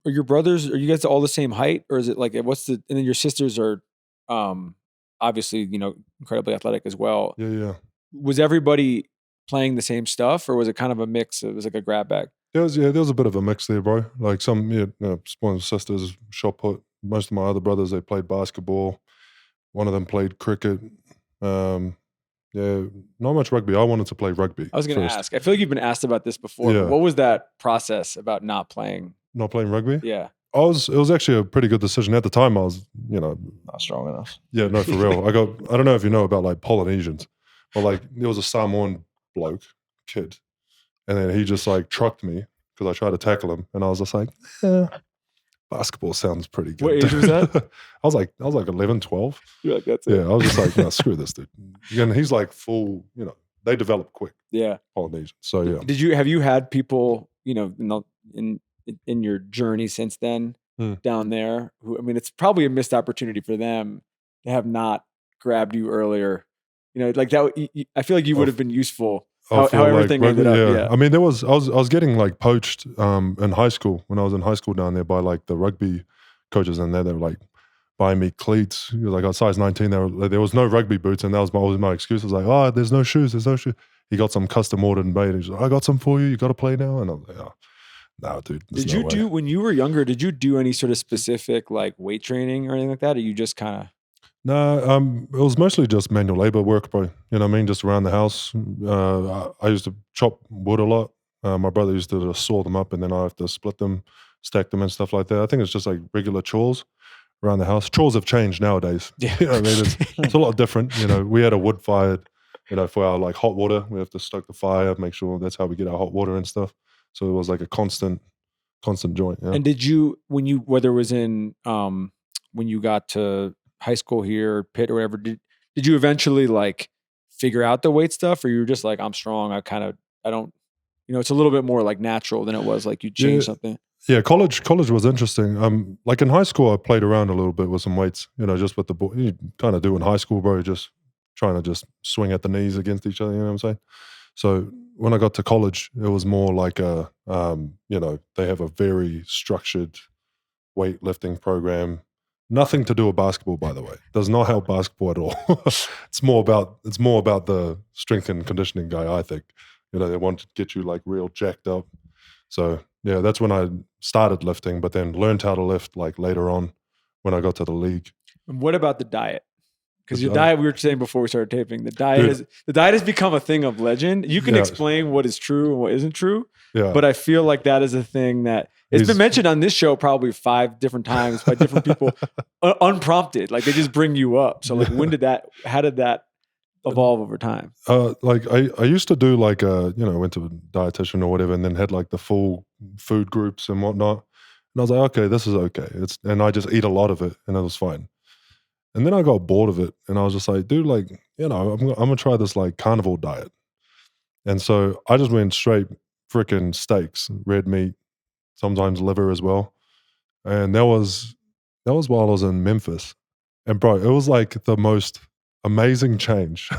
are your brothers? Are you guys all the same height, or is it like what's the? And then your sisters are, obviously incredibly athletic as well. Yeah. Was everybody playing the same stuff, or was it kind of a mix? It was like a grab bag. There was a bit of a mix there, bro. Like some, one of the sisters shot put. Most of my other brothers, they played basketball. One of them played cricket. Yeah, not much rugby. I wanted to play rugby. I was going to ask. I feel like you've been asked about this before. Yeah. But what was that process about not playing? Not playing rugby? Yeah. It was actually a pretty good decision. At the time, I was, not strong enough. Yeah, no, for real. I don't know if you know about like Polynesians, but like there was a Samoan kid, and then he just like trucked me because I tried to tackle him, and I was just like, basketball sounds pretty good. What age was that? I was like 11, 12. You're like, that's it. Yeah, I was just like, no, screw this dude. And he's like full, they develop quick. Yeah. Polynesian. So yeah. Have you had people, in your journey since then down there who, I mean, it's probably a missed opportunity for them to have not grabbed you earlier. Like that, I feel like you would have been useful. How everything ended up. Yeah. I mean, I was getting like poached in high school when I was in high school down there by like the rugby coaches, and they were like buying me cleats. Like I was size 19. There was no rugby boots, and that was my excuse. I was like, oh, there's no shoes. He got some custom ordered and made. He's like, I got some for you. You got to play now. And I was like, oh, no, dude. Did you do when you were younger? Did you do any sort of specific like weight training or anything like that, or you just kind of? No, it was mostly just manual labor work, bro. You know what I mean? Just around the house. I used to chop wood a lot. My brother used to just saw them up, and then I have to split them, stack them, and stuff like that. I think it's just like regular chores around the house. Chores have changed nowadays. Yeah. You know what I mean? It's a lot different. We had a wood fired, for our like hot water. We have to stoke the fire, make sure that's how we get our hot water and stuff. So it was like a constant joint. Yeah. And did you, whether it was in, when you got to high school here, Pitt or whatever, did you eventually like figure out the weight stuff, or you were just like, I'm strong. I don't, it's a little bit more like natural than it was like you changed something. Yeah, college was interesting. Like in high school, I played around a little bit with some weights, just with the boy. You kind of do in high school, bro. Just trying to just swing at the knees against each other. You know what I'm saying? So when I got to college, it was more like they have a very structured weightlifting program. Nothing to do with basketball, by the way. Does not help basketball at all. It's more about the strength and conditioning guy, I think. They want to get you like real jacked up. So yeah, that's when I started lifting, but then learned how to lift like later on when I got to the league. And what about the diet? Because your diet, we were saying before we started taping, the diet has become a thing of legend. You can explain what is true and what isn't true. Yeah. But I feel like that is a thing that it's been mentioned on this show probably 5 different times by different people, unprompted. Like they just bring you up. So like, how did that evolve over time? Like I used to do like went to a dietitian or whatever, and then had like the full food groups and whatnot. And I was like, okay, this is okay. And I just eat a lot of it, and it was fine. And then I got bored of it, and I was just like, dude, like, I'm gonna try this like carnivore diet. And so I just went straight freaking steaks, red meat, sometimes liver as well. And that was while I was in Memphis. And bro, it was like the most amazing change,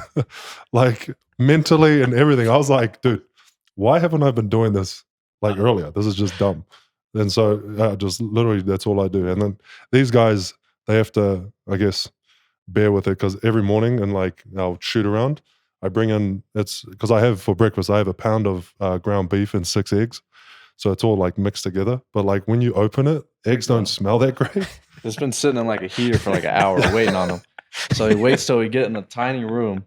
like mentally and everything. I was like, dude, why haven't I been doing this like earlier? This is just dumb. And so just literally that's all I do. And then these guys, they have to, I guess, bear with it, because every morning and like I'll shoot around, I bring in, it's because I have for breakfast, I have a pound of ground beef and 6 eggs. So it's all like mixed together. But like when you open it, eggs don't smell that great. It's been sitting in like a heater for like an hour waiting on them. So he waits till we get in a tiny room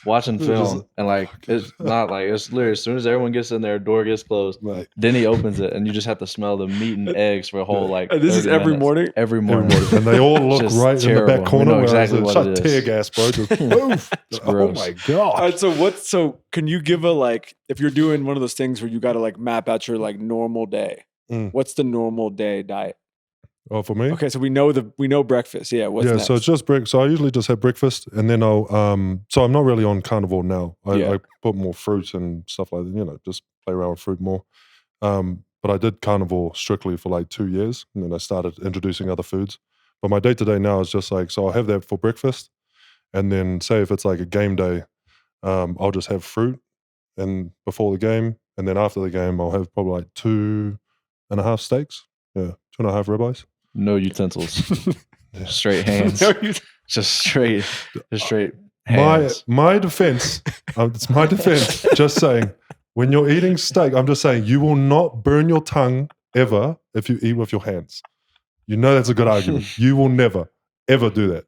watching film, and like it's not like, it's literally as soon as everyone gets in there, door gets closed, right, then he opens it, and you just have to smell the meat and eggs for a whole like. And this is every morning. Every morning, and they all look right terrible. In the back corner. We know exactly what it is. Tear gas, bro. Just poof. Oh my god! All right, so can you give a like, if you're doing one of those things where you got to like map out your like normal day? What's the normal day diet? Oh, for me? Okay, so we know breakfast. Yeah, what's next? So it's just breakfast. So I usually just have breakfast, and then I'll so I'm not really on carnivore now. I put more fruit and stuff like that, just play around with fruit more. But I did carnivore strictly for like 2 years, and then I started introducing other foods. But my day-to-day now is just like, so I'll have that for breakfast, and then say if it's like a game day, I'll just have fruit and before the game, and then after the game I'll have probably like 2.5 steaks. Yeah. 2.5 ribeyes. No utensils. Straight hands. Just straight hands. My defense, it's my defense, just saying, when you're eating steak, I'm just saying, you will not burn your tongue ever if you eat with your hands. You know that's a good argument. You will never, ever do that.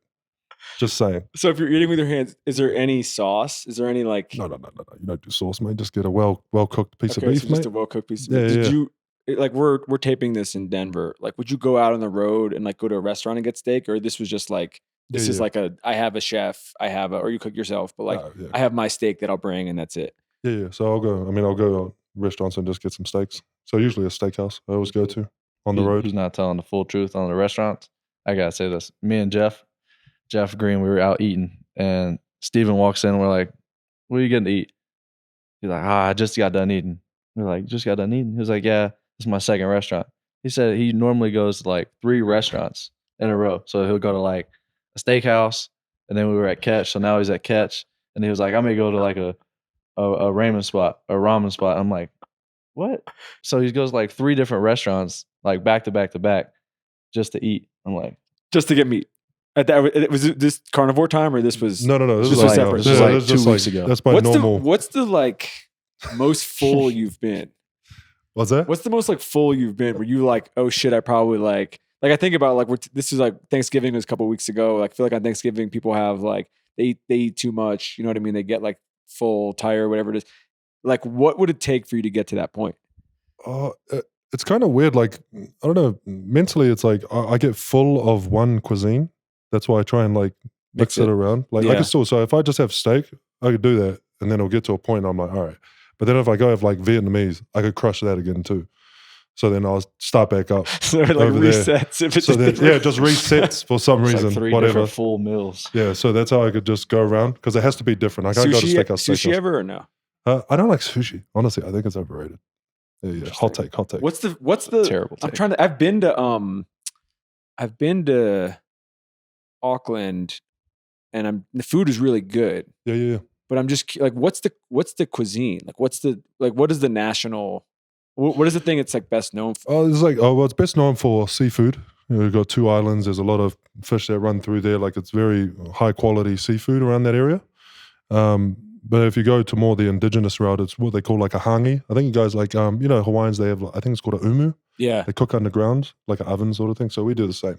Just saying. So if you're eating with your hands, is there any sauce? Is there any like... No. You don't do sauce, mate. Just get a well-cooked piece of beef, so mate. Just a well-cooked piece of beef. Did you... Like we're taping this in Denver. Like, would you go out on the road and like go to a restaurant and get steak, or this was just like this is like I have a chef, or you cook yourself, but like I have my steak that I'll bring and that's it. Yeah. So I'll go to restaurants and just get some steaks. So usually a steakhouse I always go to on the road. Who's not telling the full truth on the restaurants? I gotta say this. Me and Jeff Green, we were out eating, and Steven walks in. And we're like, "What are you getting to eat?" He's like, "I just got done eating." We're like, "Just got done eating?" He was like, "Yeah. This is my second restaurant." He said he normally goes to like 3 restaurants in a row. So he'll go to like a steakhouse, and then we were at Catch. So now he's at Catch, and he was like, "I may go to like a ramen spot." I'm like, "What?" So he goes like 3 different restaurants, like back to back, just to eat. I'm like, just to get meat. Was it this carnivore time, or this was no? This was was separate. This was like 2 weeks ago. That's my normal. What's the like most full you've been? What's that? What's the most like full you've been? Were you like, oh shit, I probably like I think about like this is like Thanksgiving was a couple of weeks ago. Like I feel like on Thanksgiving people have like they eat too much. You know what I mean? They get like full, tired, whatever it is. Like what would it take for you to get to that point? It's kind of weird. Like I don't know. Mentally, it's like I get full of one cuisine. That's why I try and like mix it around. Like I can still. So if I just have steak, I could do that, and then it'll get to a point. I'm like, all right. But then if I go have like Vietnamese, I could crush that again too. So then I'll start back up. So it like resets. If it's just resets for some reason. Like 3 whatever. different full meals. Yeah, so that's how I could just go around because it has to be different. I can't go to steakhouse. Sushi ever or no? I don't like sushi. Honestly, I think it's overrated. Yeah. Hot take. What's the terrible take. I'm trying to. I've been to Auckland, and the food is really good. Yeah. But I'm just like, what's the cuisine? Like, what is the national? What is the thing it's like best known for? It's best known for seafood. We've got 2 islands. There's a lot of fish that run through there. Like it's very high quality seafood around that area. But if you go to more the indigenous route, it's what they call like a hangi. I think you guys like, Hawaiians, they have, I think it's called a umu. Yeah. They cook underground, like an oven sort of thing. So we do the same.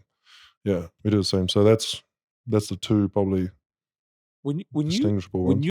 Yeah, we do the same. So that's the 2 probably distinguishable ones.